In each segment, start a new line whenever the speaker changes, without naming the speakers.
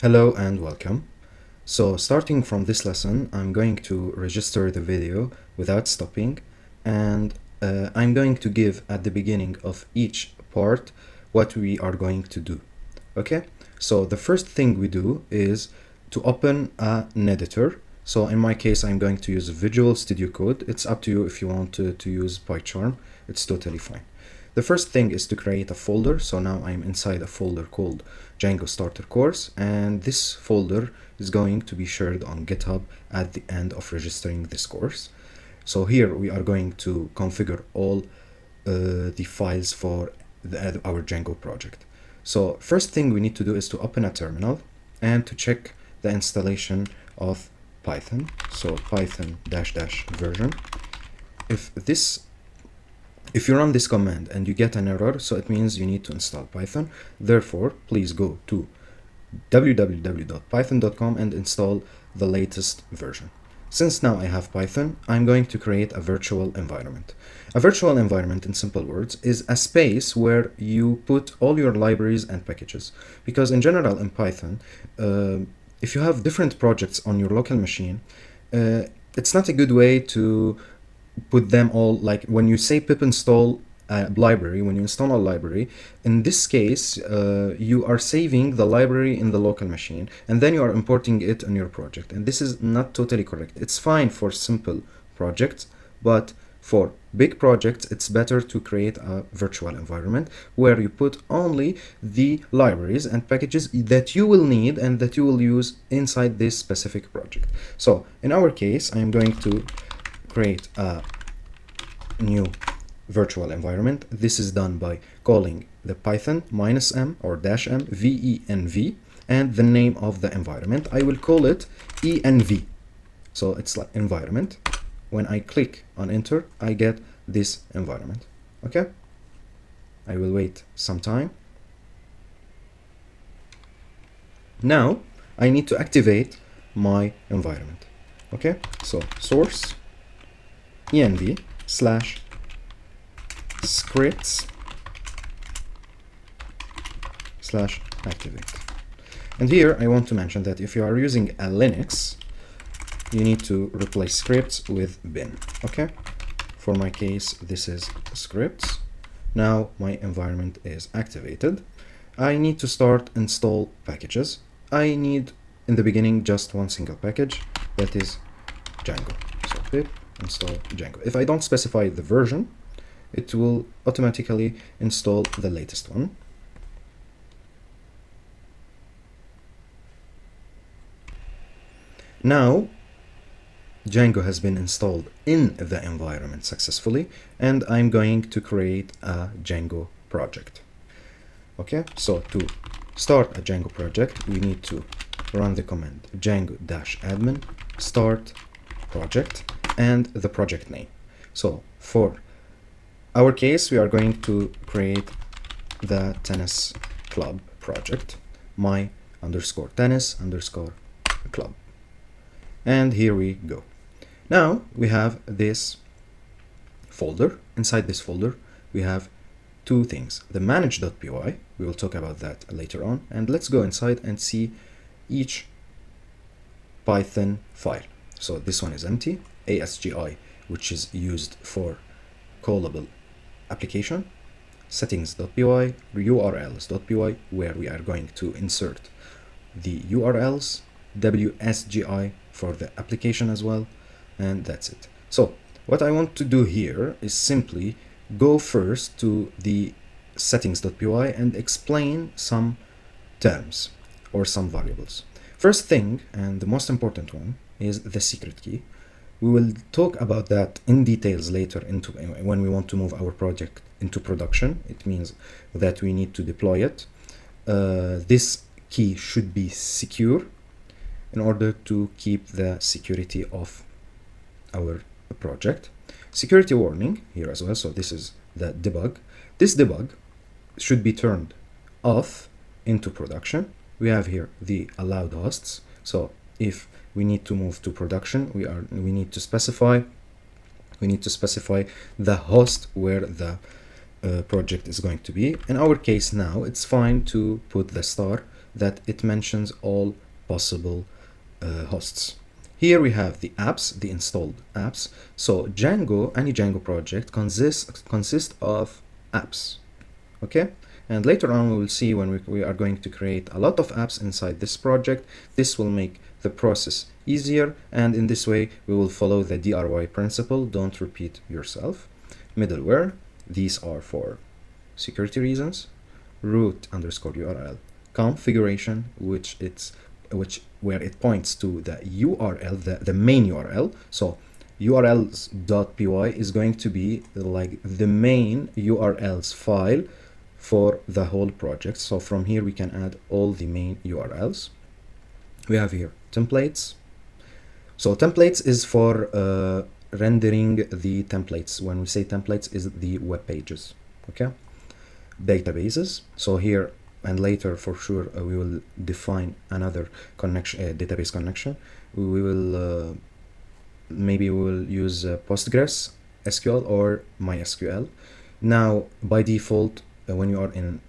Hello and welcome. So starting from this lesson, I'm going to register the video without stopping, and I'm going to give at the beginning of each part what we are going to do. Okay, so the first thing we do is to open an editor. So in my case, I'm going to use Visual Studio Code. It's up to you if you want to use PyCharm. It's totally fine. The first thing is to create a folder. So now I'm inside a folder called Django Starter Course, and this folder is going to be shared on GitHub at the end of registering this course. So here we are going to configure all the files for our Django project. So first thing we need to do is to open a terminal and to check the installation of Python. So Python -- version. If you run this command and you get an error, so it means you need to install Python. Therefore, please go to www.python.com and install the latest version. Since now I have Python, I'm going to create a virtual environment. A virtual environment, in simple words, is a space where you put all your libraries and packages. Because in general in Python, if you have different projects on your local machine, it's not a good way to put them all, like when you say pip install a library, when you install a library, in this case, you are saving the library in the local machine and then you are importing it on your project. And this is not totally correct. It's fine for simple projects, but for big projects, it's better to create a virtual environment where you put only the libraries and packages that you will need and that you will use inside this specific project. So in our case, I'm going to create a new virtual environment. This is done by calling the Python -m or -m venv and the name of the environment. I will call it env. So it's like environment. When I click on enter, I get this environment. Okay? I will wait some time. Now I need to activate my environment. Okay? So source env /scripts/activate. And here I want to mention that if you are using a Linux, you need to replace scripts with bin. Okay? For my case, this is scripts. Now my environment is activated. I need to start install packages. I need in the beginning just one single package, that is Django. So pip install Django. If I don't specify the version, it will automatically install the latest one. Now Django has been installed in the environment successfully, and I'm going to create a Django project. Okay, so to start a Django project, we need to run the command django-admin start project and the project name. So for our case, we are going to create the tennis club project, my_tennis_club. And here we go. Now we have this folder. Inside this folder, we have two things. The manage.py, we will talk about that later on. And let's go inside and see each Python file. So this one is empty. ASGI, which is used for callable application. Settings.py, urls.py, where we are going to insert the URLs. WSGI for the application as well, and that's it. So what I want to do here is simply go first to the settings.py and explain some terms or some variables. First thing, and the most important one, is the secret key. We will talk about that in details later when we want to move our project into production. It means that we need to deploy it. This key should be secure in order to keep the security of our project. Security warning here as well. So this is the debug. This debug should be turned off into production. We have here the allowed hosts. So if we need to move to production, we need to specify the host where the project is going to be. In our case now, it's fine to put the star that it mentions all possible hosts. Here we have the apps, the installed apps. So Django, any Django project consists of apps, okay? And later on we will see when we are going to create a lot of apps inside this project. This will make the process easier, and in this way we will follow the DRY principle, don't repeat yourself. Middleware, these are for security reasons. Root underscore URL configuration, where it points to the URL, the main URL. So urls.py is going to be like the main URLs file for the whole project. So from here we can add all the main URLs. We have here templates. So templates is for rendering the templates. When we say templates, is the web pages, okay? Databases. So here and later for sure we will define another connection, database connection. We will maybe we will use Postgres SQL or MySQL. Now by default, when you are in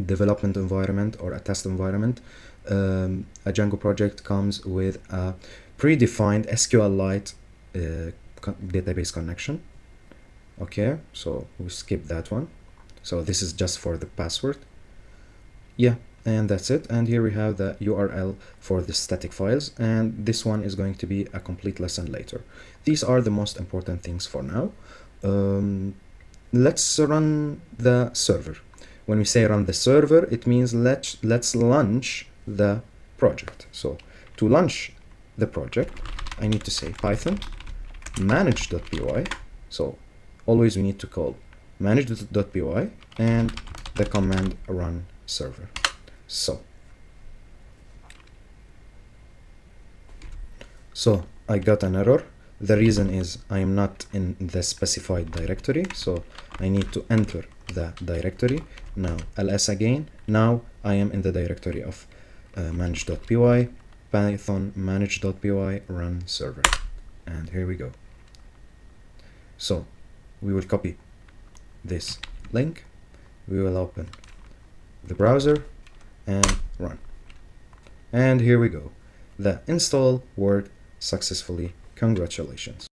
development environment or a test environment, a Django project comes with a predefined SQLite database connection. Okay, so we skip that one. So this is just for the password. Yeah, and that's it. And here we have the URL for the static files, and this one is going to be a complete lesson later. These are the most important things for now. Let's run the server. When we say run the server, it means let's launch the project. So to launch the project, I need to say Python manage.py. So always we need to call manage.py and the command run server. So I got an error. The reason is I am not in the specified directory, so I need to enter the directory. Now ls again. Now I am in the directory of manage.py, python manage.py run server, and here we go. So we will copy this link, we will open the browser and run, and here we go. The install worked successfully. Congratulations.